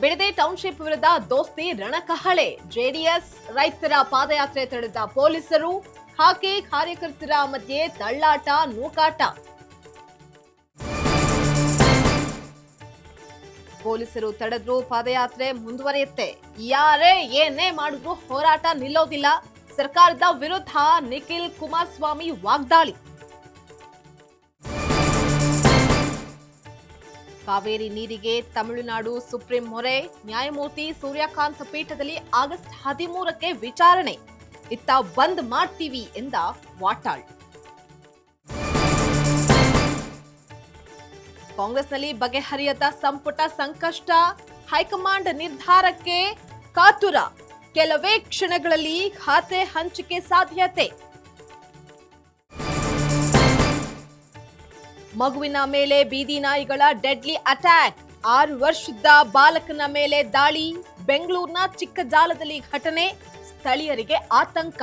Bidadi township ವಿರುದ್ಧ ದೋಸ್ತಿ ರಣಕಹಳೆ. JDS ರೈತರ ಪಾದಯಾತ್ರೆ ತಡೆದ ಪೊಲೀಸರು, ಹಾಕಿ ಕಾರ್ಯಕರ್ತರ ಮಧ್ಯೆ ತಳ್ಳಾಟ ನೂಕಾಟ. ಪೊಲೀಸರು ತಡೆದ್ರು, ಪಾದಯಾತ್ರೆ ಮುಂದುವರಿಯುತ್ತೆ. ಯಾರೇ ಏನೇ ಮಾಡಿದ್ರು ಹೋರಾಟ ನಿಲ್ಲೋದಿಲ್ಲ. ಸರ್ಕಾರದ ವಿರುದ್ಧ ನಿಖಿಲ್ ಕುಮಾರಸ್ವಾಮಿ ವಾಗ್ದಾಳಿ. ಕಾವೇರಿ ನೀರಿಗೆ ತಮಿಳುನಾಡು ಸುಪ್ರೀಂ ಮೊರೆ. ನ್ಯಾಯಮೂರ್ತಿ ಸೂರ್ಯಕಾಂತ್ ಪೀಠದಲ್ಲಿ ಆಗಸ್ಟ್ 13ಕ್ಕೆ ವಿಚಾರಣೆ. ಇತ್ತ ಬಂದ್ ಮಾಡ್ತೀವಿ ಎಂದ ವಾಟಾಳ್. ಕಾಂಗ್ರೆಸ್ನಲ್ಲಿ ಬಗೆಹರಿಯದ ಸಂಪುಟ ಸಂಕಷ್ಟ. ಹೈಕಮಾಂಡ್ ನಿರ್ಧಾರಕ್ಕೆ ಕಾತುರ. ಕೆಲವೇ ಕ್ಷಣಗಳಲ್ಲಿ ಖಾತೆ ಹಂಚಿಕೆ ಸಾಧ್ಯತೆ. ಮಗುವಿನ ಮೇಲೆ ಬೀದಿ ನಾಯಿಗಳ ಡೆಡ್ಲಿ ಅಟ್ಯಾಕ್. 6 ವರ್ಷದ ಬಾಲಕನ ಮೇಲೆ ದಾಳಿ. ಬೆಂಗಳೂರಿನ ಚಿಕ್ಕಜಾಲದಲ್ಲಿ ಘಟನೆ. ಸ್ಥಳೀಯರಿಗೆ ಆತಂಕ.